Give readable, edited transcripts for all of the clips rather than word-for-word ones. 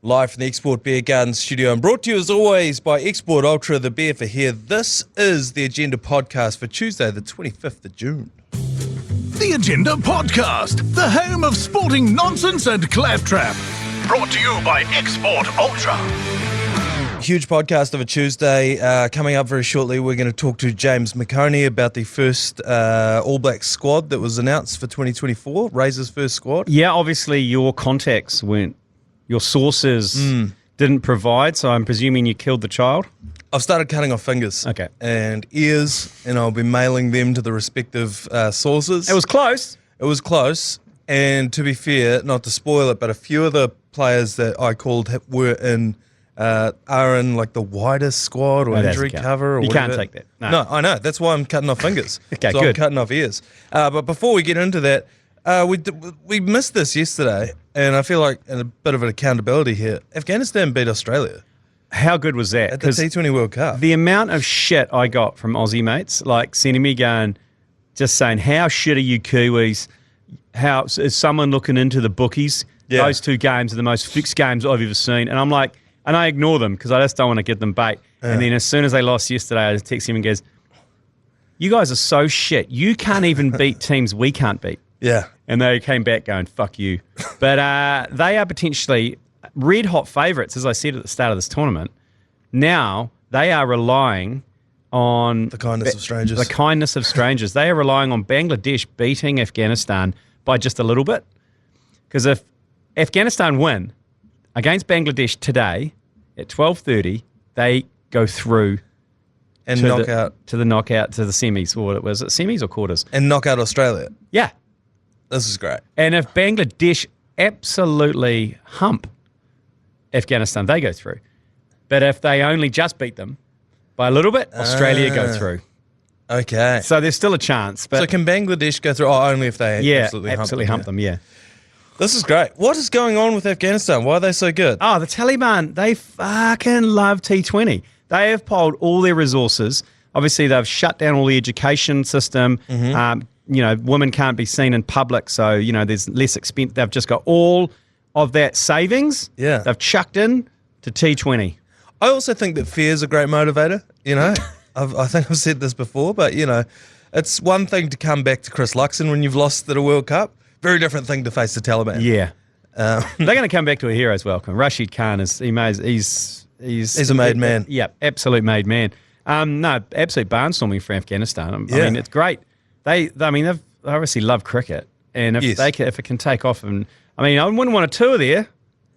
Live from the Export Beer Garden studio and brought to you as always by Export Ultra, the beer for here. This is the Agenda podcast for Tuesday, the 25th of June. The Agenda Podcast, the home of sporting nonsense and claptrap. Brought to you by Export Ultra. Huge podcast of a Tuesday. Coming up very shortly, we're going to talk to James McOnie about the first All Blacks squad that was announced for 2024, Razor's first squad. Yeah, obviously your contacts weren't, your sources didn't provide, so I'm presuming you killed the child? I've started cutting off fingers and ears, and I'll be mailing them to the respective sources. It was close. It was close, and to be fair, not to spoil it, but a few of the players that I called are in like the widest squad or injury cover or you whatever. Can't take that. No, I know. That's why I'm cutting off fingers. Okay, so good. I'm cutting off ears. But before we get into that, we missed this yesterday, and I feel like a bit of an accountability here. Afghanistan beat Australia. How good was that? At the T20 World Cup. The amount of shit I got from Aussie mates, like sending me going, just saying, how shit are you Kiwis? How is someone looking into the bookies? Yeah. Those two games are the most fixed games I've ever seen. And I'm like, and I ignore them because I just don't want to get them bait. Yeah. And then as soon as they lost yesterday, I just text him and goes, you guys are so shit. You can't even beat teams we can't beat. Yeah. And they came back going, fuck you. But they are potentially red hot favourites, as I said at the start of this tournament. Now they are relying on the kindness of strangers. The kindness of strangers. They are relying on Bangladesh beating Afghanistan by just a little bit. Because if Afghanistan win against Bangladesh today at 12:30, they go through and to knock the knockout to the semis. Or was it semis or quarters? And knock out Australia. Yeah. This is great. And if Bangladesh absolutely hump Afghanistan, they go through. But if they only just beat them by a little bit, Australia go through. Okay. So there's still a chance. But so can Bangladesh go through? Oh, only if they absolutely hump them. Yeah. This is great. What is going on with Afghanistan? Why are they so good? Oh, the Taliban, they fucking love T20. They have pulled all their resources. Obviously, they've shut down all the education system. Women can't be seen in public, so, there's less expense. They've just got all of that savings. Yeah. They've chucked in to T20. I also think that fear is a great motivator, I think I've said this before, but, it's one thing to come back to Chris Luxon when you've lost at a World Cup. Very different thing to face the Taliban. Yeah. They're going to come back to a hero's welcome. Rashid Khan, he's a made man. Yeah, absolute made man. Absolute barnstorming for Afghanistan. I mean, it's great. They obviously love cricket, and if it can take off, and I wouldn't want a tour there.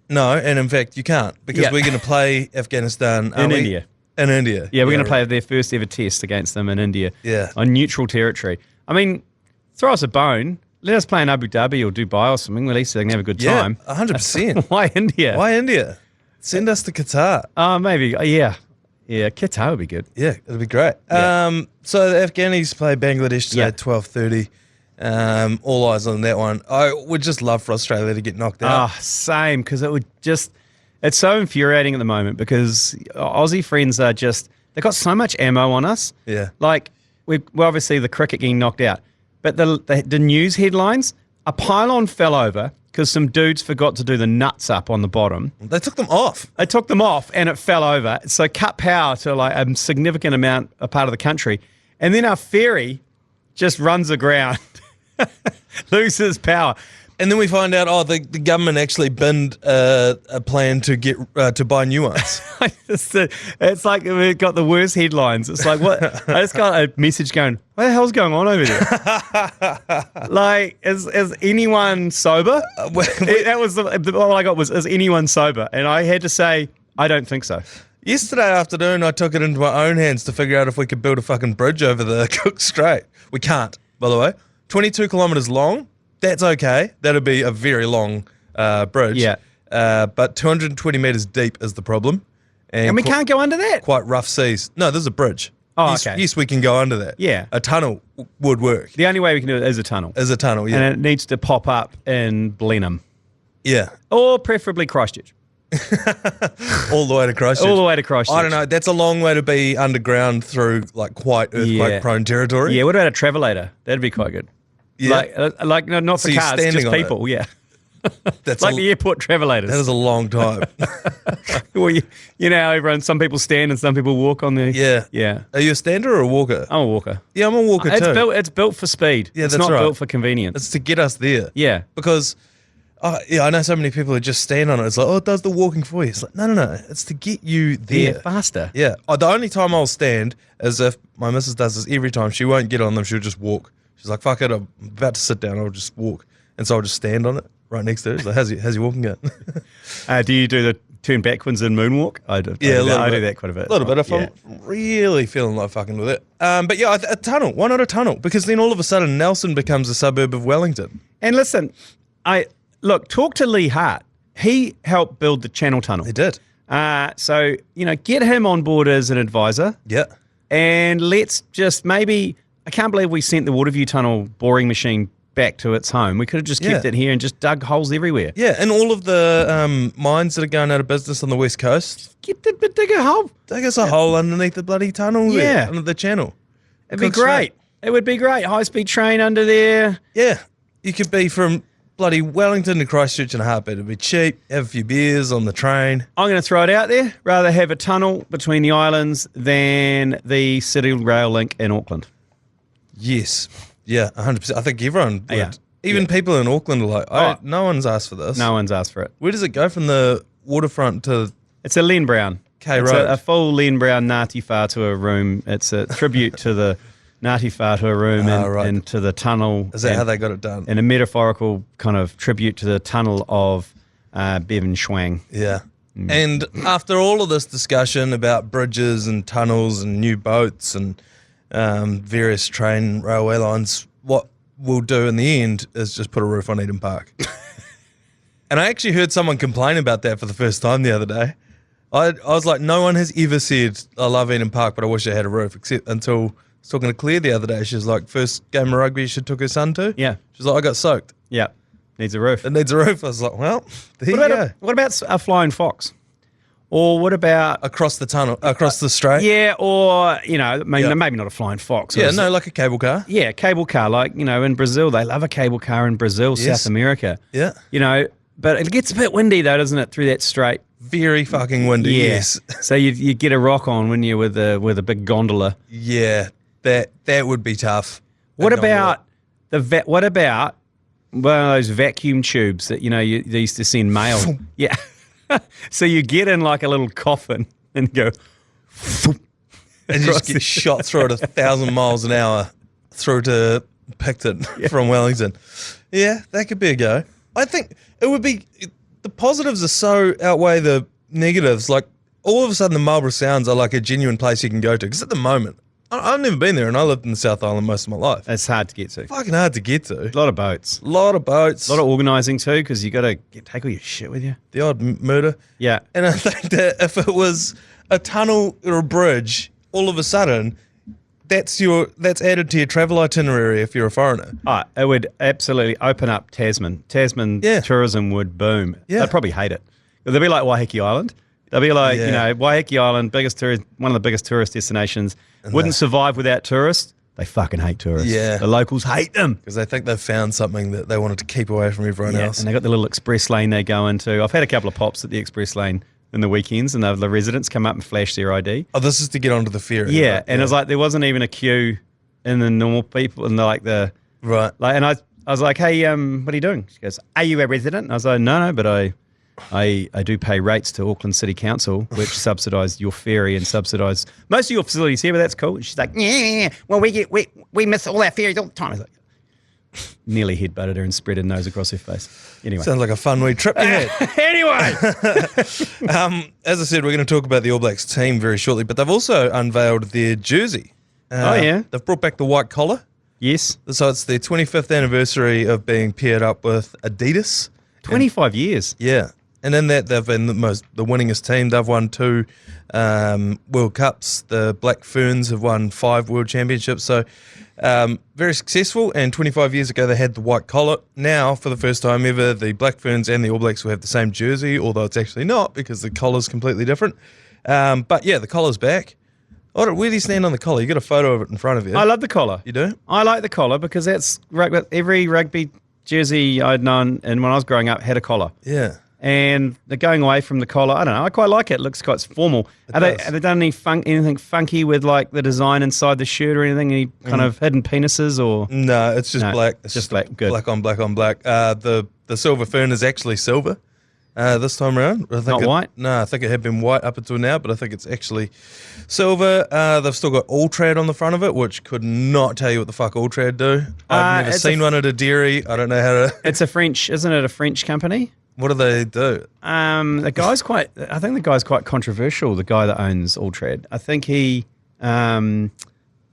No, and in fact, you can't because we're going to play Afghanistan in India. In India, yeah, we're going to play their first ever test against them in India. Yeah, on neutral territory. Throw us a bone. Let us play in Abu Dhabi or Dubai or something. At least they can have a good time. 100%. Why India? Why India? Send us to Qatar. Maybe. Yeah, Qatar would be good. Yeah, it'd be great. Yeah. So the Afghanis play Bangladesh today at 12:30. All eyes on that one. I would just love for Australia to get knocked out. Same, because it's so infuriating at the moment because Aussie friends are they've got so much ammo on us. Yeah. Like, we're obviously the cricket getting knocked out. But the news headlines, a pylon fell over because some dudes forgot to do the nuts up on the bottom. They took them off. They took them off and it fell over. So cut power to like a significant a part of the country. And then our ferry just runs aground, loses power. And then we find out, the government actually binned a plan to get to buy new ones. It's like we've got the worst headlines. It's like, what? I just got a message going, what the hell's going on over there? Like, is anyone sober? That was all I got was, is anyone sober? And I had to say, I don't think so. Yesterday afternoon, I took it into my own hands to figure out if we could build a fucking bridge over the Cook Strait. We can't, by the way. 22 kilometres long. That's okay. That'd be a very long bridge. Yeah. But 220 metres deep is the problem. And we can't go under that? Quite rough seas. No, there's a bridge. Oh, yes, okay. Yes, we can go under that. Yeah. A tunnel would work. The only way we can do it is a tunnel. Is a tunnel, yeah. And it needs to pop up in Blenheim. Yeah. Or preferably Christchurch. All the way to Christchurch. All the way to Christchurch. I don't know. That's a long way to be underground through like quite earthquake-prone territory. Yeah, what about a travelator? That'd be quite good. Yeah. Like not for cars, just people. Yeah. That's Like the airport travelators. That is a long time. Well, you know how some people stand and some people walk on the... Yeah. Yeah. Are you a stander or a walker? I'm a walker. Yeah, I'm a walker too. It's built for speed. Yeah, it's that's not right. built for convenience. It's to get us there. Yeah. Because, I know so many people who just stand on it. It's like, it does the walking for you. It's like, no. It's to get you there. Yeah, faster. Yeah. The only time I'll stand is if my missus does this every time. She won't get on them. She'll just walk. She's like, fuck it. I'm about to sit down. I'll just walk. And so I'll just stand on it right next to her. She's like, how's your walking going? Do you do the turn backwards and moonwalk? I do that quite a bit. A little bit if I'm really feeling like fucking with it. But yeah, a tunnel. Why not a tunnel? Because then all of a sudden Nelson becomes a suburb of Wellington. And listen, talk to Lee Hart. He helped build the Channel Tunnel. He did. So, get him on board as an advisor. Yeah. And let's just maybe, I can't believe we sent the Waterview Tunnel boring machine back to its home. We could have just kept it here and just dug holes everywhere. Yeah, and all of the mines that are going out of business on the West Coast, Dig a hole. dig us a hole underneath the bloody tunnel there, under the channel. It'd be great. It would be great. High-speed train under there. Yeah, you could be from bloody Wellington to Christchurch in a heartbeat. It'd be cheap, have a few beers on the train. I'm going to throw it out there. Rather have a tunnel between the islands than the City Rail link in Auckland. Yes. Yeah, 100%. I think everyone would. Yeah. Even people in Auckland are like, no one's asked for this. No one's asked for it. Where does it go from the waterfront to... It's a Len Brown. K It's Road. a full Len Brown Ngāti Whātua room. It's a tribute to the Ngāti Whātua room and to the tunnel. Is that how they got it done? And a metaphorical kind of tribute to the tunnel of Bevan Schwang. Yeah. And after all of this discussion about bridges and tunnels and new boats and various train railway lines, what we'll do in the end is just put a roof on Eden Park. And I actually heard someone complain about that for the first time the other day. I was like, no one has ever said, I love Eden Park, but I wish I had a roof, except until I was talking to Claire the other day. She was like, first game of rugby she took her son to. Yeah. She was like, I got soaked. Yeah. Needs a roof. It needs a roof. I was like, well, there you go. What about a flying fox? Or what about... Across the tunnel, across the strait? Yeah, or, maybe not a flying fox. Yeah, no, like a cable car. Yeah, cable car. Like, in Brazil, they love a cable car in Brazil, Yes. South America. Yeah. But it gets a bit windy though, doesn't it, through that strait? Very fucking windy, yes. So you get a rock on, wouldn't you, with a big gondola. Yeah, that would be tough. What about one of those vacuum tubes that, they used to send mail? Yeah. So you get in like a little coffin and go... And you just get shot through at 1,000 miles an hour through to Picton from Wellington. Yeah, that could be a go. I think it would be... The positives are so outweigh the negatives. Like, all of a sudden the Marlborough Sounds are like a genuine place you can go to. Because at the moment, I've never been there and I lived in the South Island most of my life. It's hard to get to. Fucking hard to get to. A lot of boats. A lot of boats. A lot of organising too, because you got to take all your shit with you. The odd murder. Yeah. And I think that if it was a tunnel or a bridge, all of a sudden, that's added to your travel itinerary if you're a foreigner. It would absolutely open up Tasman. Tasman tourism would boom. Yeah. They'd probably hate it. They'd be like Waiheke Island. They'll be like, Waiheke Island, one of the biggest tourist destinations, wouldn't survive without tourists. They fucking hate tourists. Yeah. The locals hate them. Because they think they've found something that they wanted to keep away from everyone else. And they got the little express lane they go into. I've had a couple of pops at the express lane in the weekends, and the residents come up and flash their ID. Oh, this is to get onto the ferry. Yeah, right? and it was like there wasn't even a queue in the normal people, and Right. and I was like, hey, what are you doing? She goes, are you a resident? And I was like, no, but I do pay rates to Auckland City Council, which subsidise your ferry and subsidise most of your facilities here, but that's cool. And she's like, yeah, well, we miss all our ferries all the time. I was like, nearly headbutted her and spread her nose across her face. Anyway. Sounds like a fun wee trip you had. Anyway. As I said, we're going to talk about the All Blacks team very shortly, but they've also unveiled their jersey. They've brought back the white collar. Yes. So it's their 25th anniversary of being paired up with Adidas. 25 years. Yeah. And in that, they've been the winningest team. They've won 2 World Cups. The Black Ferns have won 5 World Championships. So very successful. And 25 years ago, they had the white collar. Now, for the first time ever, the Black Ferns and the All Blacks will have the same jersey, although it's actually not because the collar's completely different. But yeah, the collar's back. Where do you stand on the collar? You got a photo of it in front of you. I love the collar. You do? I like the collar because that's every rugby jersey I'd known, and when I was growing up, had a collar. Yeah. And they're going away from the collar. I don't know. I quite like it. It looks quite formal. Have they done anything funky with like the design inside the shirt or anything? Any kind of hidden penises or? No, it's just black. It's just black. Good. Black on black on black. The silver fern is actually silver this time around. I think Not white? No, I think it had been white up until now, but I think it's actually silver. They've still got Ultrad on the front of it, which could not tell you what the fuck Ultrad do. I've never seen one at a dairy. I don't know how to. It's a French, isn't it? A French company. What do they do? I think the guy's quite controversial. The guy that owns Ultrad. I think they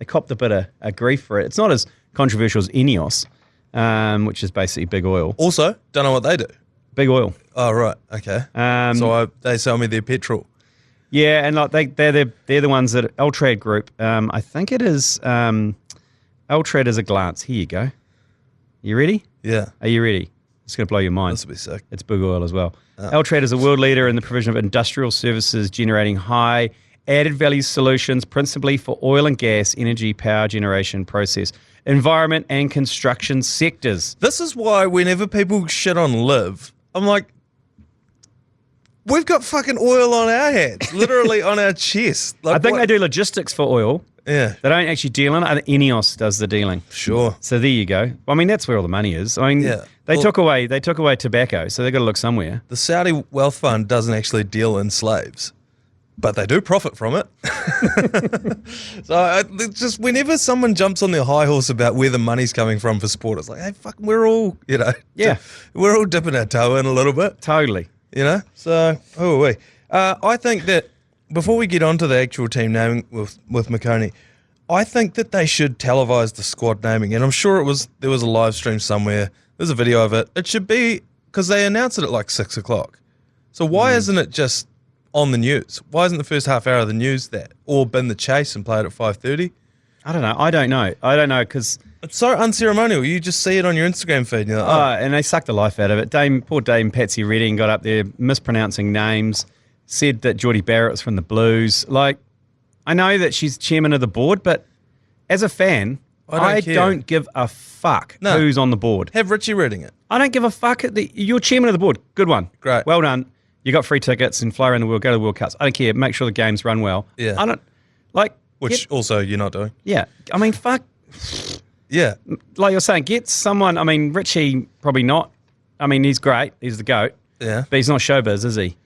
copped a bit of grief for it. It's not as controversial as Ineos, which is basically big oil. Also, don't know what they do. Big oil. Oh right, okay. They sell me their petrol. Yeah, and like they're the ones that Ultrad Group. I think it is Ultrad as a glance. Here you go. You ready? Yeah. Are you ready? It's going to blow your mind. This will be sick. It's big oil as well. Ultrad is a world leader in the provision of industrial services generating high added value solutions, principally for oil and gas, energy, power generation, process, environment, and construction sectors. This is why whenever people shit on Liv, I'm like, we've got fucking oil on our hands, literally on our chest. Like, I think they do logistics for oil. Yeah. They don't actually deal in it. I think Ineos does the dealing. Sure. So there you go. I mean, that's where all the money is. I mean, they took away tobacco, so they've got to look somewhere. The Saudi wealth fund doesn't actually deal in slaves, but they do profit from it. So it's just whenever someone jumps on their high horse about where the money's coming from for sport, it's like, hey, fuck, we're all, we're all dipping our toe in a little bit. Totally. So, I think that before we get on to the actual team naming with McOnie, I think that they should televise the squad naming. And I'm sure there was a live stream somewhere. There's a video of it. It should be, because they announced it at like 6 o'clock. So why isn't it just on the news? Why isn't the first half hour of the news that? Or been the chase and play it at 5:30? I don't know because it's so unceremonial. You just see it on your Instagram feed. And you're like, and they suck the life out of it. Poor Dame Patsy Redding got up there mispronouncing names, said that Geordie Barrett was from the Blues. Like, I know that she's chairman of the board, but as a fan, I don't give a fuck who's on the board. Have Richie Redding it. I don't give a fuck. You're chairman of the board. Good one. Great. Well done. You got free tickets and fly around the world, go to the World Cups. I don't care. Make sure the games run well. Yeah. I don't, like... Which also you're not doing. Yeah. I mean, fuck... Yeah. Like you're saying, get someone... I mean, Richie, probably not. I mean, he's great. He's the GOAT. Yeah. But he's not showbiz, is he?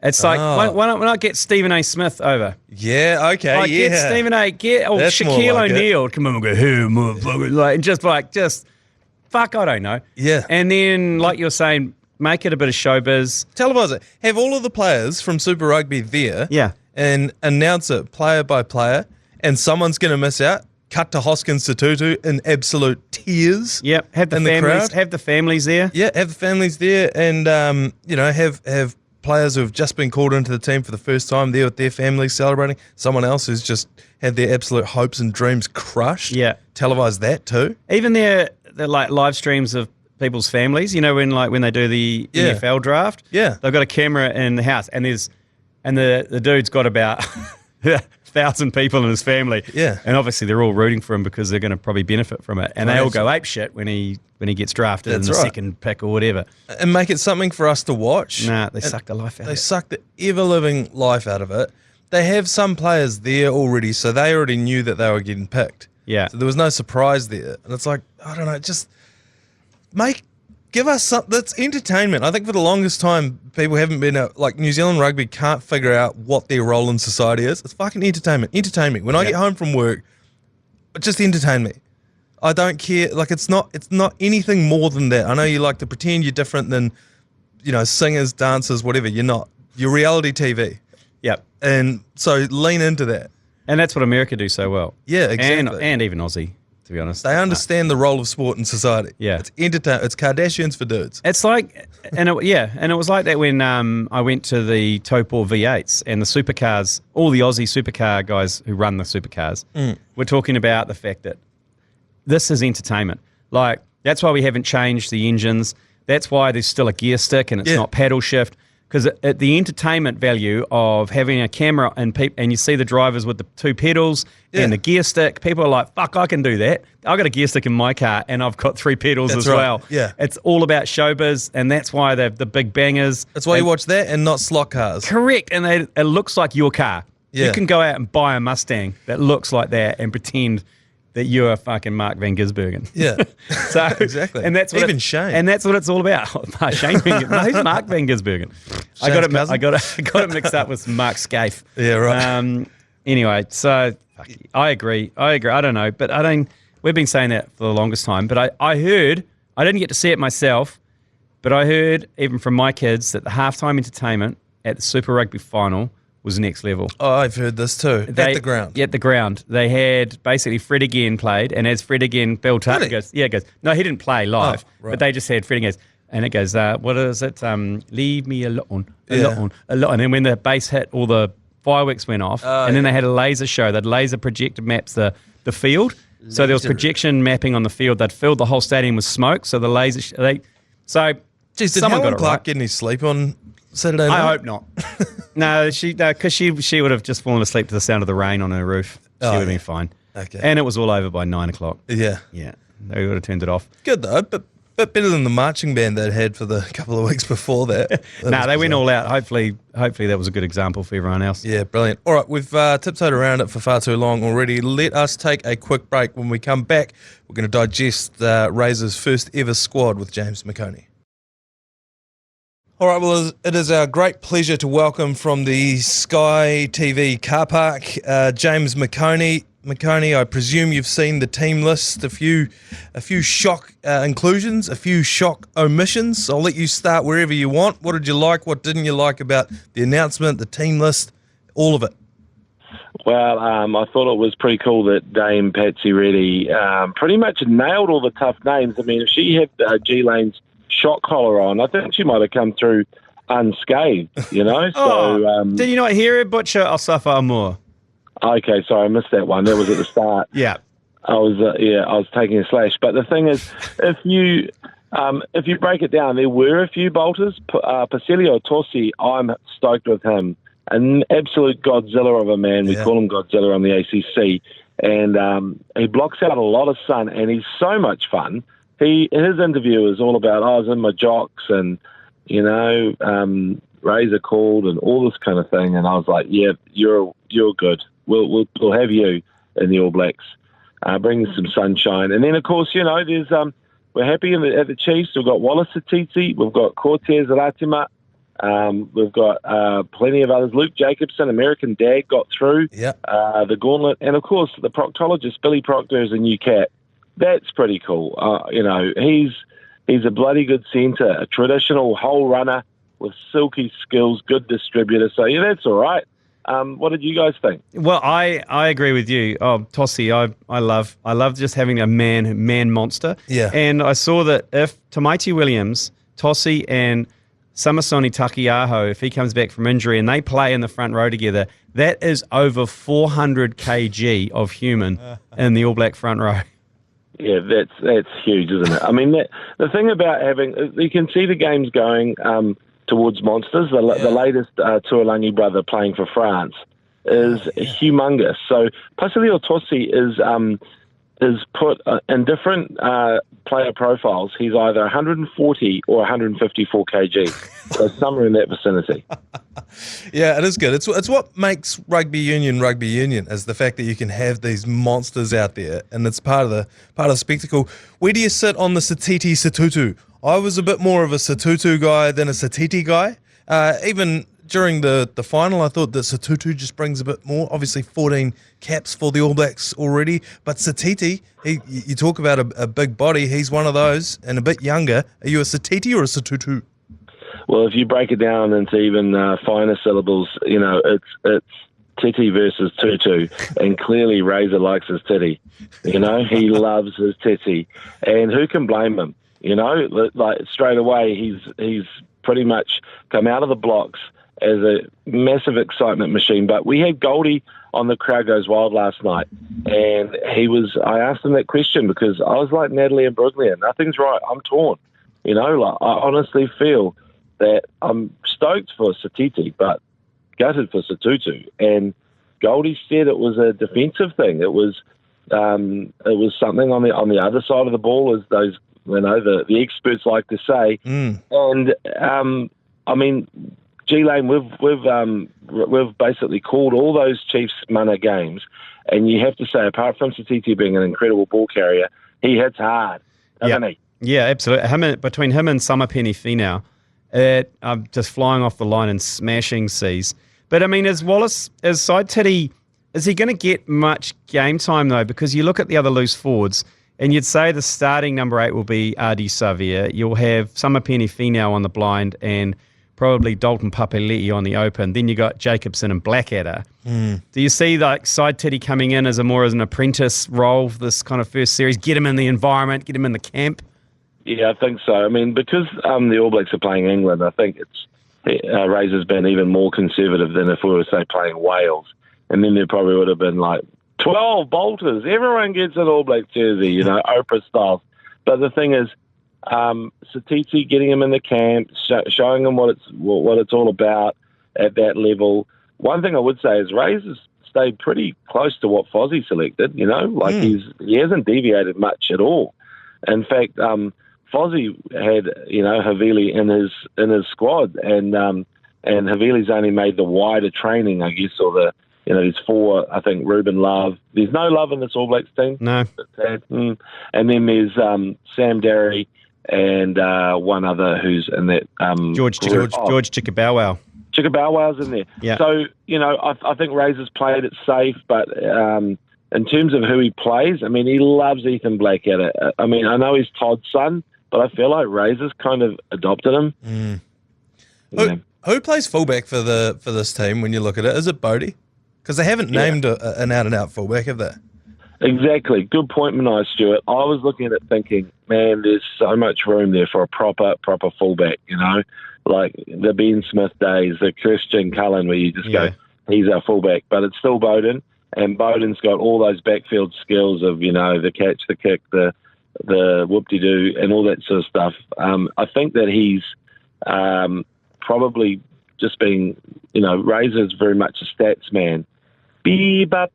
It's like, why not get Stephen A. Smith over? Yeah, okay, like, yeah. Get Stephen A. That's Shaquille like O'Neal. Come on, we'll go, hey, motherfucker. Like, just, fuck, I don't know. Yeah. And then, like you're saying, make it a bit of showbiz. Televise it. Have all of the players from Super Rugby there. Yeah. And announce it player by player. And someone's going to miss out. Cut to Hoskins to Tutu in absolute tears. Yep. Have the families there. Yeah, have the families there, and have players who have just been called into the team for the first time there with their families celebrating. Someone else who's just had their absolute hopes and dreams crushed. Yeah. Televise that too. Even the like live streams of people's families. You know when they do the NFL draft. Yeah. They've got a camera in the house, and the dude's got about 1,000 people in his family. Yeah. And obviously they're all rooting for him because they're going to probably benefit from it. And they all go ape shit when he gets drafted in the second pick or whatever. And make it something for us to watch. Nah, they suck the life out of it. They suck the ever-living life out of it. They have some players there already, so they already knew that they were getting picked. Yeah. So there was no surprise there. And it's like, I don't know, just give us something that's entertainment. I think for the longest time, people haven't been like New Zealand rugby can't figure out what their role in society is. It's fucking entertainment. Entertain me. When I get home from work, just entertain me. I don't care. Like it's not anything more than that. I know you like to pretend you're different than, singers, dancers, whatever. You're not. You're reality TV. Yep. And so lean into that. And that's what America do so well. Yeah, exactly. And even Aussie, to be honest. They understand the role of sport in society. Yeah. It's entertainment. It's Kardashians for dudes. It's like, and it was like that when I went to the pore V8s and the supercars, all the Aussie supercar guys who run the supercars were talking about the fact that this is entertainment. Like, that's why we haven't changed the engines. That's why there's still a gear stick and it's not paddle shift. because at the entertainment value of having a camera and you see the drivers with the 2 pedals and the gear stick, people are like, fuck, I can do that. I've got a gear stick in my car and I've got 3 pedals as well. Yeah. It's all about showbiz, and that's why they're the big bangers. That's why you watch that and not slot cars. Correct, and it looks like your car. Yeah. You can go out and buy a Mustang that looks like that and pretend that you're fucking Mark Van Gisbergen. Yeah. So exactly. And that's what Even Shane. And that's what it's all about. Shane Van no, who's Mark Van Gisbergen? I got it mixed up with Mark Scaife. Yeah, right. Anyway, so I agree. I don't know, but we've been saying that for the longest time, but I heard, I didn't get to see it myself, but I heard even from my kids that the halftime entertainment at the Super Rugby final was next level. Oh, I've heard this too. At the ground. At the ground. They had basically Fred again played, and as Fred again built up, Really? it goes, no, he didn't play live, right. but they just had Fred again. And it goes, what is it? Leave me alone. Yeah. And then when the bass hit, all the fireworks went off, and then they had a laser show. They'd laser projected maps the field. So there was projection mapping on the field. They'd filled the whole stadium with smoke. So the laser, Jeez, did someone Helen got it Clark right. get any sleep on Saturday night? I hope not. No, because she would have just fallen asleep to the sound of the rain on her roof. She would have been fine. Okay. And it was all over by 9 o'clock. Yeah. Yeah, they would have turned it off. Good though, but better than the marching band they'd had for the couple of weeks before that. No, they went all out. Hopefully that was a good example for everyone else. Yeah, brilliant. All right, we've tiptoed around it for far too long already. Let us take a quick break. When we come back, we're going to digest Razor's first ever squad with James McOnie. All right, well, it is our great pleasure to welcome from the Sky TV car park, James McOnie. McOnie, I presume you've seen the team list, a few shock inclusions, a few shock omissions. I'll let you start wherever you want. What did you like? What didn't you like about the announcement, the team list, all of it? Well, I thought it was pretty cool that Dame Patsy Reddy pretty much nailed all the tough names. I mean, if she had G Lane's shock collar on, I think she might have come through unscathed, you know? Did you not hear it, Butcher Asafa Amor? Okay, sorry, I missed that one. That was at the start. Yeah. I was taking a slash. But the thing is, if you break it down, there were a few bolters. Pacelio Tosi, I'm stoked with him. An absolute Godzilla of a man. We call him Godzilla on the ACC. And he blocks out a lot of sun, and he's so much fun. His interview is all about, I was in my jocks and, you know, Razor called and all this kind of thing. And I was like, yeah, you're good. We'll have you in the All Blacks. Bring some sunshine. And then, of course, you know, there's we're happy at the Chiefs. We've got Wallace Sititi. We've got Cortez Ratima. We've got plenty of others. Luke Jacobson, American Dad, got through. Yeah. The Gauntlet. And, of course, the proctologist, Billy Proctor, is a new cat. That's pretty cool. You know, he's a bloody good centre, a traditional hole runner with silky skills, good distributor. So, yeah, that's all right. What did you guys think? Well, I agree with you. Oh, Tossi, I love just having a man monster. Yeah. And I saw that if Tamaiti Williams, Tossi, and Samasoni Takiaho, if he comes back from injury and they play in the front row together, that is over 400 kg of human in the All Black front row. Yeah, that's huge, isn't it? I mean, the thing about having, you can see the games going towards monsters. The latest Tuolangi brother playing for France is humongous. So Pacelio Tosi is put in different player profiles. He's either 140 or 154 kg, so somewhere in that vicinity. Yeah, it is good. It's what makes rugby union, is the fact that you can have these monsters out there, and it's part of the spectacle. Where do you sit on the Sititi Sotutu? I was a bit more of a Sotutu guy than a Sititi guy. Even during the final, I thought that Sotutu just brings a bit more. Obviously, 14 caps for the All Blacks already. But Sititi, you talk about a big body. He's one of those and a bit younger. Are you a Sititi or a Sotutu? Well, if you break it down into even finer syllables, you know, it's Titi versus Tutu, and clearly Razor likes his titty. You know, he loves his titty, and who can blame him? You know, like straight away, he's pretty much come out of the blocks as a massive excitement machine. But we had Goldie on the Crowd Goes Wild last night, and I asked him that question because I was like Natalie and Bruglia, nothing's right, I'm torn. You know, like I honestly feel that I'm stoked for Sititi, but gutted for Sotutu. And Goldie said it was a defensive thing. It was something on the other side of the ball, as those the experts like to say. And I mean, G Lane, we've basically called all those Chiefs Mana games, and you have to say, apart from Sititi being an incredible ball carrier, he hits hard, doesn't he? Yeah, absolutely. Between him and Samapeni Finau, just flying off the line and smashing C's. But I mean, is Sititi, is he going to get much game time though? Because you look at the other loose forwards, and you'd say the starting number 8 will be Ardie Savea. You'll have Samapeni Finau on the blind, and probably Dalton Papali'i on the open. Then you got Jacobson and Blackadder. Do you see like Sititi coming in as an apprentice role for this kind of first series? Get him in the environment, get him in the camp. Yeah, I think so. I mean, because the All Blacks are playing England, I think Razor's been even more conservative than if we were, say, playing Wales. And then there probably would have been like 12 bolters. Everyone gets an All Black jersey, Oprah style. But the thing is, Sititi, getting him in the camp, showing him what it's all about at that level. One thing I would say is Razor's stayed pretty close to what Fozzie selected. He hasn't deviated much at all. In fact, Fozzie had Havili in his squad, and Havili's only made the wider training, I guess, or the there's 4. I think Ruben Love. There's no Love in this All Blacks team. No. And then there's Sam Derry and one other who's in that George Chickabow. Chickabow's in there. Yeah. So I think Razor's played it safe, but in terms of who he plays, I mean, he loves Ethan Blackadder. I mean, I know he's Todd's son, but I feel like Razor's kind of adopted him. Who plays fullback for this team when you look at it? Is it Bodie? Because they haven't named an out-and-out fullback, have they? Exactly. Good point, Manaia Stewart. I was looking at it thinking, man, there's so much room there for a proper fullback, like the Ben Smith days, the Christian Cullen, where you just go, he's our fullback. But it's still Bowden, and Bowden's got all those backfield skills of, the catch, the kick, the whoop-de-doo, and all that sort of stuff. I think that he's probably just being, Razor's very much a stats man. He's a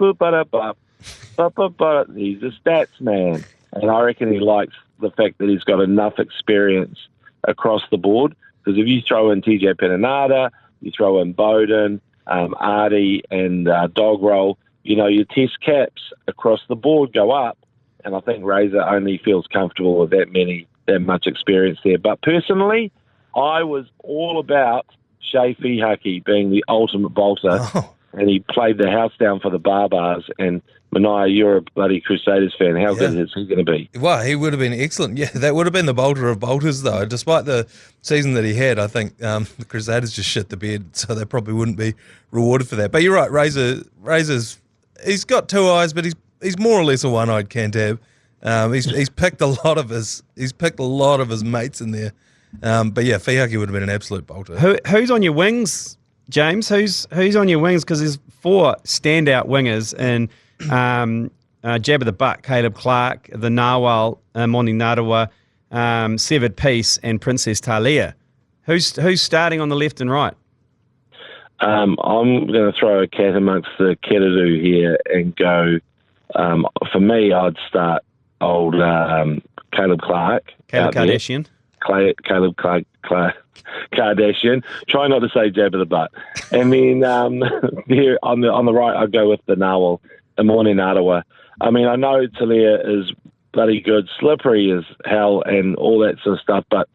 stats man. And I reckon he likes the fact that he's got enough experience across the board. Because if you throw in TJ Penanata, you throw in Bowden, Ardie, and Dog Roll, your test caps across the board go up. And I think Razor only feels comfortable with that much experience there. But personally, I was all about Shea Fihaki being the ultimate bolter. And he played the house down for the Barbars. And Manaia, you're a bloody Crusaders fan. How good is he going to be? Well, he would have been excellent. Yeah, that would have been the bolter of bolters, though. Despite the season that he had, I think the Crusaders just shit the bed, so they probably wouldn't be rewarded for that. But you're right, Razor's he's got 2 eyes, but he's more or less a one-eyed Cantab. He's picked a lot of his mates in there. But yeah, Fihaki would have been an absolute bolter. Who's on your wings, James? Who's on your wings? Because there's 4 standout wingers in Jabba the Buck, Caleb Clark, the Narwhal, Moni Narawa, Severed Peace, and Princess Talia. Who's starting on the left and right? I'm going to throw a cat amongst the Ketadu here and go, for me, I'd start old Caleb Clark. Caleb Kardashian. Caleb Clark Kardashian. Try not to say Jabba the Butt. And then here on the right, I'd go with the Narwhal, the Morning Ottawa. I mean, I know Talia is bloody good, slippery as hell, and all that sort of stuff, but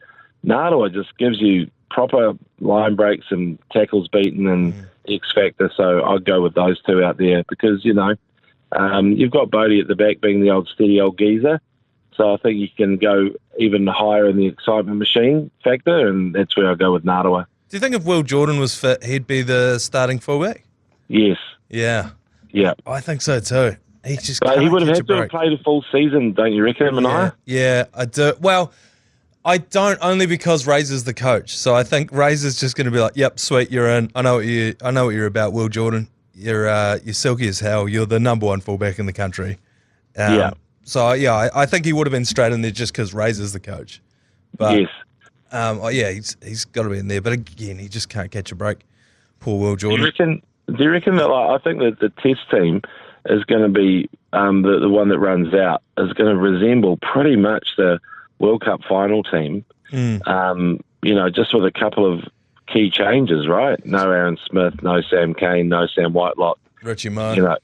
Narawa just gives you proper line breaks and tackles beaten and X factor. So I'd go with those 2 out there because you've got Bodie at the back being the old steady old geezer. So I think you can go even higher in the excitement machine factor, and that's where I go with Narawa. Do you think if Will Jordan was fit, he'd be the starting fullback? Yes. Yeah. Yeah. I think so too. He would have had to have played a full season, don't you reckon, Manaia? Yeah, I do. Well, I don't, only because Razor's the coach. So I think Razor's just going to be like, "Yep, sweet, you're in. I know what you're about, Will Jordan. You're silky as hell. You're the number 1 fullback in the country." Yeah. So, I think he would have been straight in there just because Razor's the coach. But, yes. Yeah, he's got to be in there. But again, he just can't catch a break. Poor Will Do Jordan. you reckon that? I think that the Test team is going to be the one that runs out is going to resemble pretty much the World Cup final team. Just with a couple of key changes, right? No Aaron Smith, no Sam Cane, no Sam Whitelock. Richie Moe.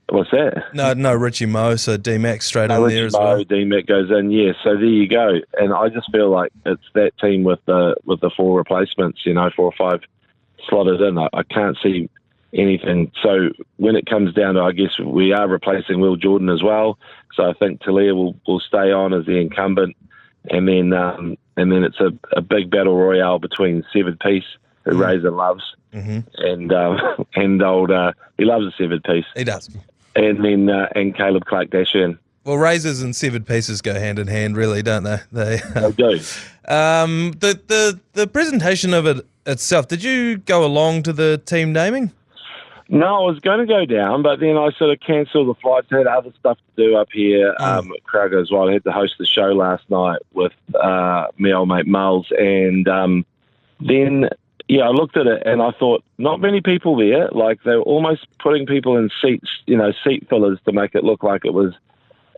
What's that? No Richie Moe, so D-Mac straight in there as well. D-Mac goes in, yeah. So there you go. And I just feel like it's that team with the 4 replacements, 4 or 5 slotted in. I can't see anything. So when it comes down to, I guess we are replacing Will Jordan as well. So I think Talia will stay on as the incumbent. And then it's a big battle royale between Severed Piece, who Razor loves, and old he loves a Severed Piece. He does. And then and Caleb Clark-Dashern. Well, Razors and Severed Pieces go hand in hand, really, don't they? They do. The presentation of it itself. Did you go along to the team naming? No, I was going to go down, but then I sort of cancelled the flights. I had other stuff to do up here at Crowger as well. I had to host the show last night with my old mate Miles. And then, I looked at it and I thought, not many people there. Like, they were almost putting people in seats, seat fillers to make it look like it was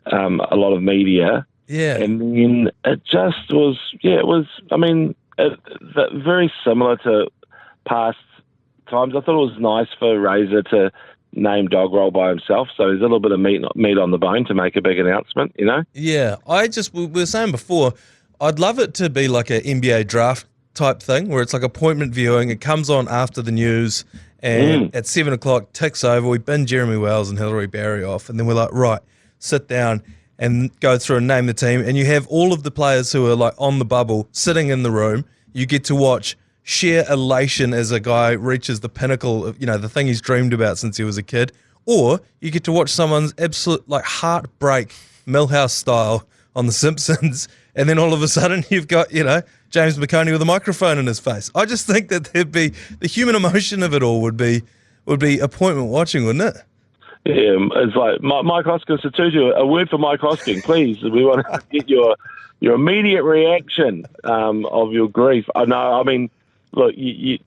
a lot of media. Yeah. And then it just was, very similar to past times. I thought it was nice for Razor to name Dog Roll by himself, so there's a little bit of meat on the bone to make a big announcement, Yeah, we were saying before, I'd love it to be like an NBA draft type thing where it's like appointment viewing. It comes on after the news, and at 7 o'clock ticks over. We bin Jeremy Wells and Hillary Barry off, and then we're like, right, sit down and go through and name the team, and you have all of the players who are like on the bubble sitting in the room. You get to watch sheer elation as a guy reaches the pinnacle of, the thing he's dreamed about since he was a kid. Or you get to watch someone's absolute, heartbreak, Millhouse style on The Simpsons, and then all of a sudden you've got, James McOnie with a microphone in his face. I just think that there'd be, the human emotion of it all would be appointment watching, wouldn't it? Yeah, it's like, Mike Hoskin, Sotutu, a word for Mike Hoskin, please. We want to get your immediate reaction of your grief. Look, you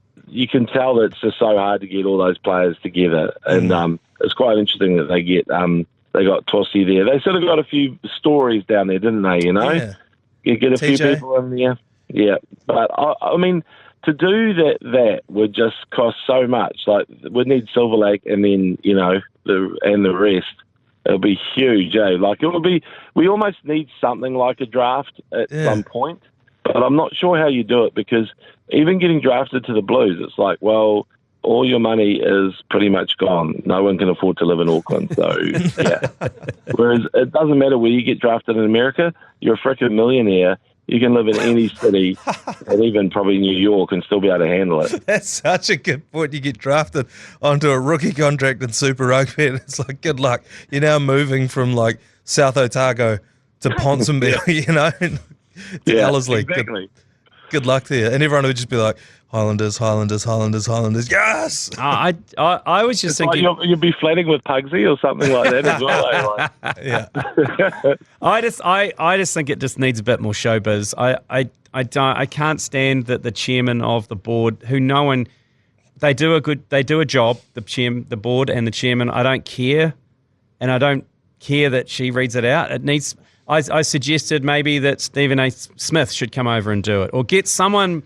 can tell that it's just so hard to get all those players together, and it's quite interesting that they got Tossi there. They sort of got a few stories down there, didn't they? Yeah. You get a few people in there, yeah. But to do that would just cost so much. Like, we'd need Silver Lake, and then the rest. It'll be huge, eh? Like, it would be. We almost need something like a draft at some point. But I'm not sure how you do it, because even getting drafted to the Blues, it's like, well, all your money is pretty much gone. No one can afford to live in Auckland. So, yeah. Whereas it doesn't matter where you get drafted in America. You're a freaking millionaire. You can live in any city, and even probably New York, and still be able to handle it. That's such a good point. You get drafted onto a rookie contract in Super Rugby, and it's like, good luck. You're now moving from, South Otago to Ponsonby, to Ellerslie. Exactly. Good luck there. And everyone would just be like, Highlanders, Highlanders, Highlanders, Highlanders. Yes! I was just thinking... Like you'd be flatting with Pugsy or something like that as well. Yeah. I just think it just needs a bit more showbiz. I can't stand that the chairman of the board, who no one... They do a job, the board and the chairman. I don't care, and I don't care that she reads it out. It needs... I suggested maybe that Stephen A. Smith should come over and do it, or turn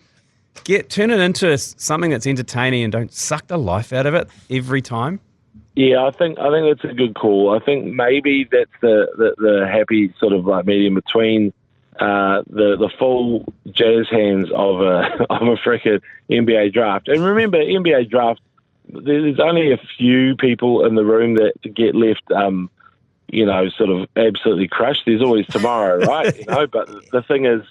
it into something that's entertaining and don't suck the life out of it every time. Yeah, I think that's a good call. I think maybe that's the happy sort of medium between the full jazz hands of a frickin' NBA draft. And remember, NBA draft, there's only a few people in the room that get left. Sort of absolutely crushed. There's always tomorrow, right? But the thing is,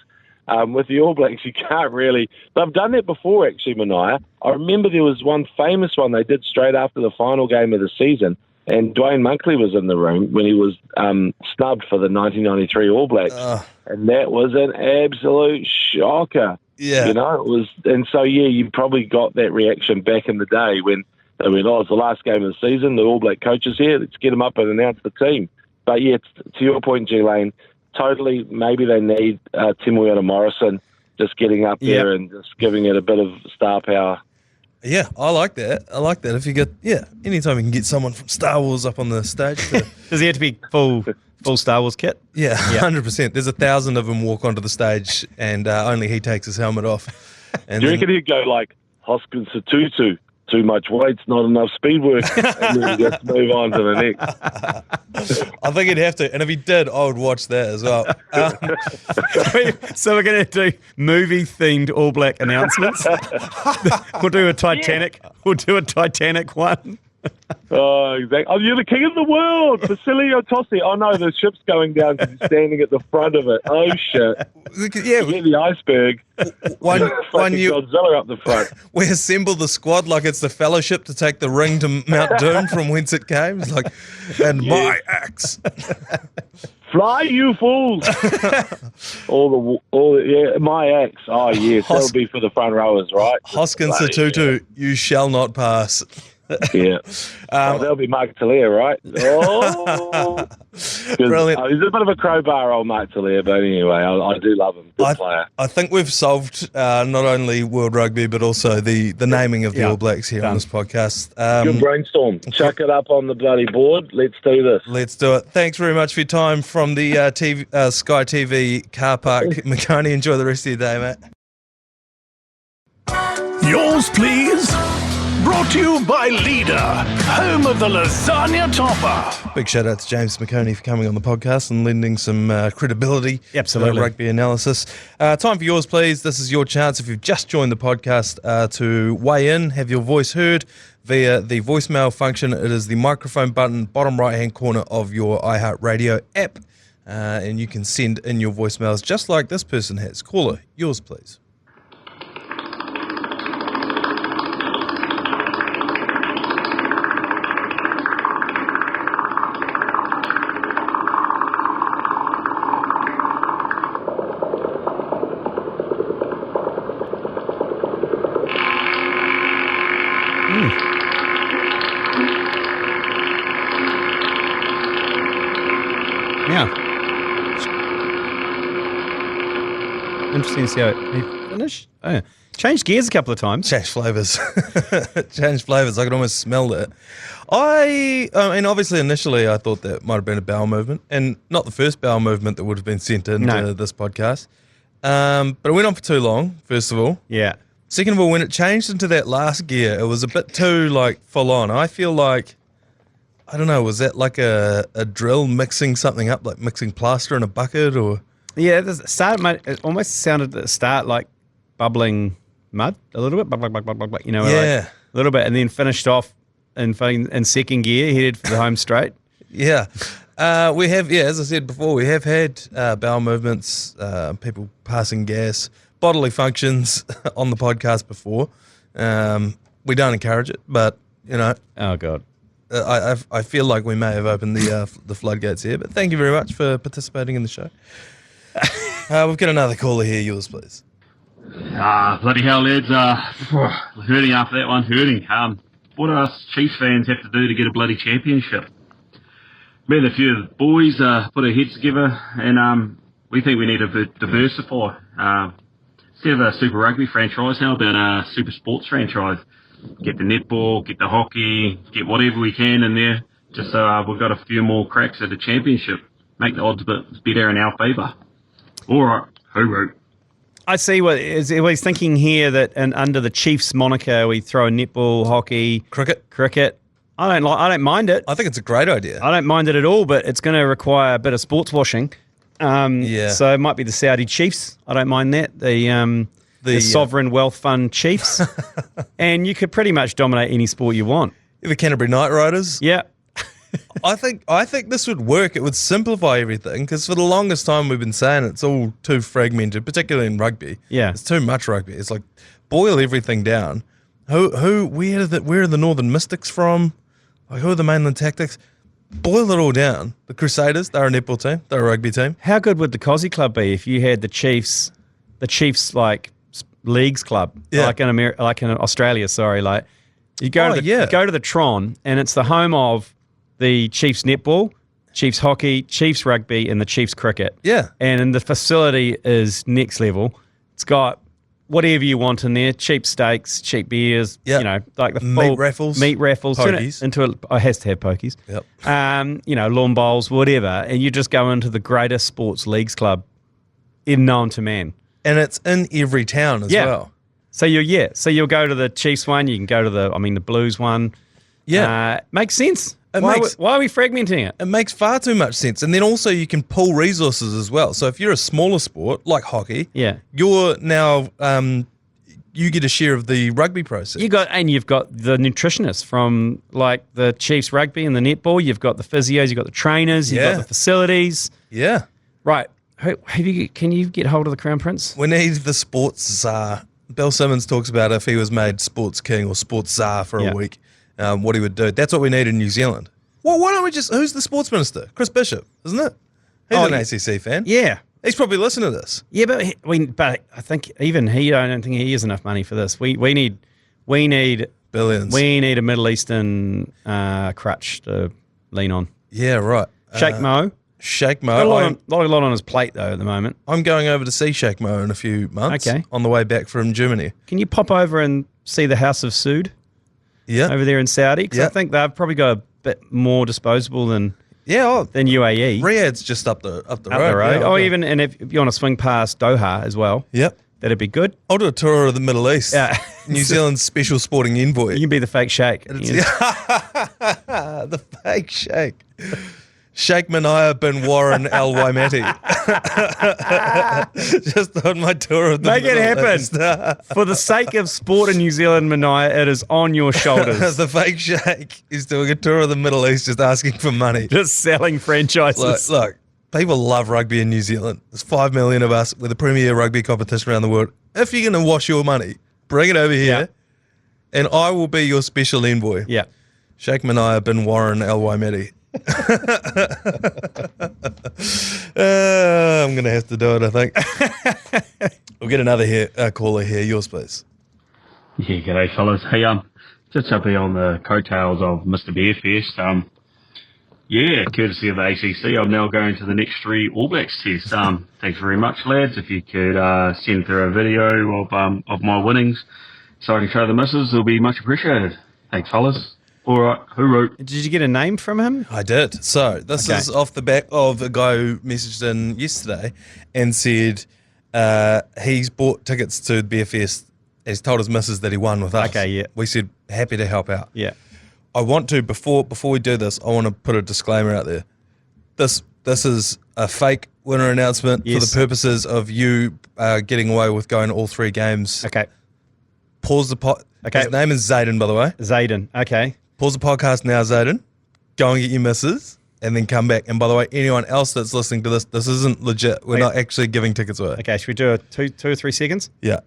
with the All Blacks, you can't really... They've done that before, actually, Manaia. I remember there was one famous one they did straight after the final game of the season, and Dwayne Monkley was in the room when he was snubbed for the 1993 All Blacks. And that was an absolute shocker. Yeah. It was... And so, you probably got that reaction back in the day when they went, it's the last game of the season, the All Black coaches here, let's get them up and announce the team. But, to your point, G Lane, totally, maybe they need Timoiona Morrison just getting up there and just giving it a bit of star power. Yeah, I like that. If you get, anytime you can get someone from Star Wars up on the stage. Does he have to be full Star Wars kit? Yeah, 100%. There's 1,000 of them walk onto the stage and only he takes his helmet off. And Do you reckon he'd go like, Hoskins Sotutu, too much weight's not enough speed work, and then just move on to the next? I think he'd have to. And if he did, I would watch that as well. So we're going to do movie-themed All Black announcements. We'll do a Titanic. We'll do a Titanic one. Oh, exactly. Oh, you're the king of the world, Basilio Tossi. Oh, no, the ship's going down because he's standing at the front of it. Oh, shit. Yeah, Get the iceberg. one year, Godzilla up the front. we assemble the squad like it's the Fellowship to take the ring to Mount Doom from whence it came. It's like, and my axe. Fly, you fools! My axe. Oh, yes, that'll be for the front rowers, right? Hoskins Sotutu, you shall not pass. Yeah. That'll be Mark Talia, right? Oh. Brilliant. He's a bit of a crowbar, old Mark Talia, but anyway, I do love him. Good player. I think we've solved not only World Rugby, but also the naming of the All Blacks here on this podcast. Good brainstorm. Chuck it up on the bloody board. Let's do this. Let's do it. Thanks very much for your time from the Sky TV car park. McOnie, enjoy the rest of your day, mate. Yours, please. Brought to you by Leader, home of the lasagna topper. Big shout out to James McOnie for coming on the podcast and lending some credibility to rugby analysis. Time for yours, please. This is your chance, if you've just joined the podcast, to weigh in, have your voice heard via the voicemail function. It is the microphone button, bottom right-hand corner of your iHeartRadio app, and you can send in your voicemails just like this person has. Caller, yours, please. Interesting to see how he finished. Oh, yeah. Changed gears a couple of times. Changed flavours. Changed flavours. I could almost smell it. I mean, obviously, initially, I thought that might have been a bowel movement, and not the first bowel movement that would have been sent into this podcast. But it went on for too long, first of all. Yeah. Second of all, when it changed into that last gear, it was a bit too, full on. I feel like, I don't know, was that like a drill mixing something up, like mixing plaster in a bucket, or... Yeah, it almost sounded at the start like bubbling mud a little bit, a little bit, and then finished off in second gear, headed for the home straight. Yeah. We have, as I said before, we have had bowel movements, people passing gas, bodily functions on the podcast before. We don't encourage it, but, Oh, God. I feel like we may have opened the floodgates here, but thank you very much for participating in the show. We've got another caller here. Yours, please. Bloody hell, lads. Hurting after that one. Hurting. What do us Chiefs fans have to do to get a bloody championship? Me and a few of the boys put our heads together, and we think we need to diversify. Instead of a Super Rugby franchise, how about a Super Sports franchise? Get the netball, get the hockey, get whatever we can in there, just so we've got a few more cracks at the championship. Make the odds a bit better in our favour. All right, hooroo. I see what he's thinking here, that under the Chiefs moniker, we throw netball, hockey, cricket. I don't mind it. I think it's a great idea. I don't mind it at all, but it's going to require a bit of sports washing. So it might be the Saudi Chiefs. I don't mind that. The Sovereign Wealth Fund Chiefs. And you could pretty much dominate any sport you want. The Canterbury Knight Riders. Yeah. I think this would work. It would simplify everything, because for the longest time we've been saying it's all too fragmented, particularly in rugby. Yeah, it's too much rugby. It's like, boil everything down. Where are the Northern Mystics from? Like, who are the Mainland Tactics? Boil it all down. The Crusaders, they're a netball team. They're a rugby team. How good would the Cosy Club be if you had the Chiefs like leagues club, like in Australia? Sorry, like you go to the Tron, and it's the home of the Chiefs netball, Chiefs hockey, Chiefs rugby, and the Chiefs cricket. Yeah. And the facility is next level. It's got whatever you want in there, cheap steaks, cheap beers, Yep. you know, like the Meat full raffles, Turn pokies. it into it has to have pokies. Yep. You know, lawn bowls, whatever, and you just go into the greatest sports leagues club known to man. And it's in every town as well. So you'll go to the Chiefs one, you can go to the Blues one. Yeah. Makes sense. It Why makes- are we fragmenting it? It makes far too much sense. And then also you can pool resources as well. So if you're a smaller sport like hockey, Yeah. you're now you get a share of the rugby process. You've got the nutritionists from like the Chiefs rugby and the netball. You've got the physios. You've got the trainers. You've Yeah. got the facilities. Yeah. Right. Can you get hold of the Crown Prince? We need the sports czar. Bill Simmons talks about if he was made sports king or sports czar for Yeah. a week, what he would do. That's what we need in New Zealand. Well, why don't we who's the sports minister? Chris Bishop, isn't it? He's an ACC fan. Yeah. He's probably listening to this. Yeah, but I think even I don't think he has enough money for this. We need Billions. We need a Middle Eastern crutch to lean on. Yeah, right. Sheikh Mo. Sheikh Got a Mo. lot on his plate though at the moment. I'm going over to see Sheikh Mo in a few months. Okay. On the way back from Germany. Can you pop over and see the House of Sood Yeah. over there in Saudi? Because Yeah. I think they've probably got a bit more disposable than Yeah. UAE. Riyadh's just up the road. Up the road. Yeah, Oh, okay. even and if you want to swing past Doha as well, Yep. that'd be good. I'll do a tour of the Middle East. Yeah. New Zealand's special sporting envoy. You can be the fake sheikh. The fake sheikh. Sheikh Manaia bin Warren Al Waimati. Just on my tour of the Make it Middle happen. East. For the sake of sport in New Zealand, Manaia, it is on your shoulders. The fake sheikh is doing a tour of the Middle East just asking for money. Just selling franchises. Look, people love rugby in New Zealand. There's 5 million of us. We're the premier rugby competition around the world. If you're going to wash your money, bring it over here, and I will be your special envoy. Yeah. Sheikh Manaia bin Warren Al Waimati. I'm going to have to do it, I think. We'll get another caller here. Yours, please. Yeah, g'day fellas. Hey, just up here on the coattails of Mr. Bearfest. Yeah, courtesy of the ACC, I'm now going to the next 3 All Blacks test. Thanks very much, lads. If you could send through a video of my winnings so I can show the missus, it'll be much appreciated. Thanks, fellas. All right, hooroo. Did you get a name from him? I did. So this Okay. is off the back of a guy who messaged in yesterday and said he's bought tickets to Bearfest. He's told his missus that he won with us. Okay, yeah. We said happy to help out. Yeah. I want to before we do this, I want to put a disclaimer out there. This is a fake winner announcement Yes. for the purposes of you getting away with going to all 3 games. Okay. Pause the pot. Okay. His name is Zayden, by the way. Zayden. Okay. Pause the podcast now, Zayden. Go and get your missus, and then come back. And by the way, anyone else that's listening to this isn't legit. We're Wait. not actually giving tickets away. Okay. Should we do a two or 3 seconds? Yeah.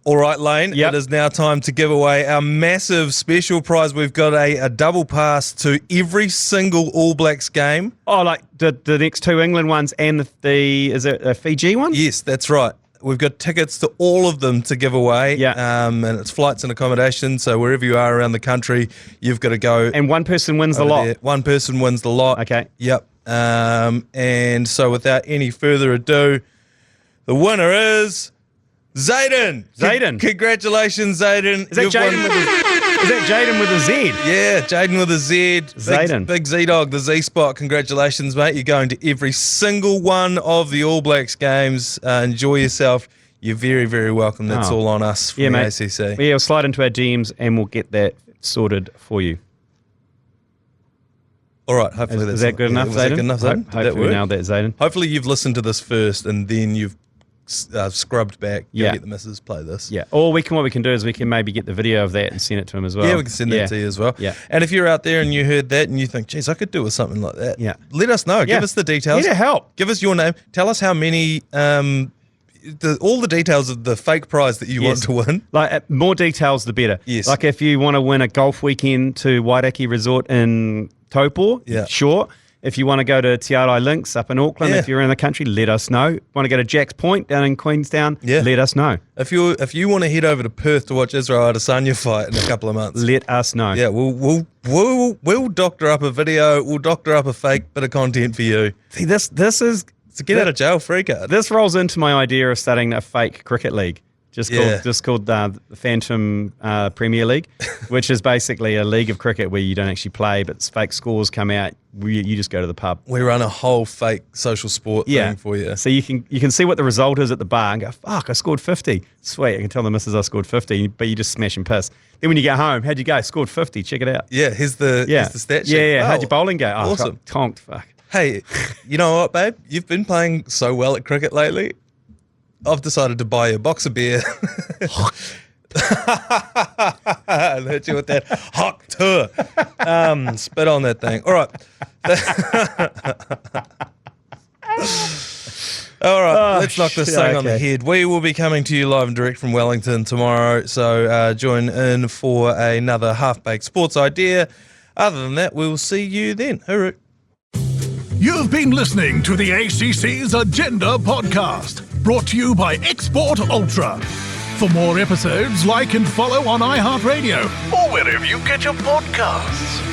All right, Lane. Yep. It is now time to give away our massive special prize. We've got a double pass to every single All Blacks game. Oh, like the next 2 England ones and is it a Fiji one? Yes, that's right. We've got tickets to all of them to give away. Yeah. And it's flights and accommodation. So wherever you are around the country, you've got to go. And one person wins the over lot. there. One person wins the lot. Okay. Yep. And so without any further ado, the winner is Zayden. Zayden. Congratulations, Zayden. Is that Jaden with a Z? Yeah, Jaden with a Z. Zayden. Big Z-Dog, the Z-Spot. Congratulations, mate. You're going to every single one of the All Blacks games. Enjoy yourself. You're very, very welcome. That's Oh. all on us from Yeah, the mate. ACC. Yeah, we'll slide into our DMs and we'll get that sorted for you. All right, hopefully Is that good enough, Was Zayden? that good enough, Zayden? Did that Hopefully we work? nailed that, Zayden. Hopefully you've listened to this first and then you've scrubbed back. Yeah. Get the missus, play this. Yeah. Or what we can do is we can maybe get the video of that and send it to him as well. Yeah, we can send that to you as well. Yeah. And if you're out there and you heard that and you think, geez, I could do with something like that, Yeah. let us know. Yeah. Give us the details. Need a help. Give us your name. Tell us how many, all the details of the fake prize that you want Yes. to win. Like more details, the better. Yes. Like if you want to win a golf weekend to Wairaki Resort in Taupo, Yeah. sure. If you want to go to Te Arai Links up in Auckland, Yeah. if you're in the country, let us know. Want to go to Jack's Point down in Queenstown, Yeah. let us know. If you want to head over to Perth to watch Israel Adesanya fight in a couple of months, Let us know. yeah, we'll doctor up a video. We'll doctor up a fake bit of content for you. See, this is It's a get out of jail free card. This rolls into my idea of starting a fake cricket league, just Yeah. called the Phantom Premier League, which is basically a league of cricket where you don't actually play, but fake scores come out. You just go to the pub. We run a whole fake social sport thing for you. So you can see what the result is at the bar and go, fuck, I scored 50. Sweet, I can tell the missus I scored 50, but you just smash and piss. Then when you get home, how'd you go? Scored 50, check it out. Yeah, here's the stat sheet. Yeah, Oh, how'd your bowling go? Oh, awesome. got conked, fuck. Hey, you know what, babe? You've been playing so well at cricket lately. I've decided to buy you a box of beer. I hit you with that hot tour. Spit on that thing. All right. All right, let's knock this thing on the head. We will be coming to you live and direct from Wellington tomorrow, so join in for another half-baked sports idea. Other than that, we will see you then. Hooroo. You've been listening to the ACC's Agenda podcast, brought to you by Export Ultra. For more episodes, like and follow on iHeartRadio or wherever you get your podcasts.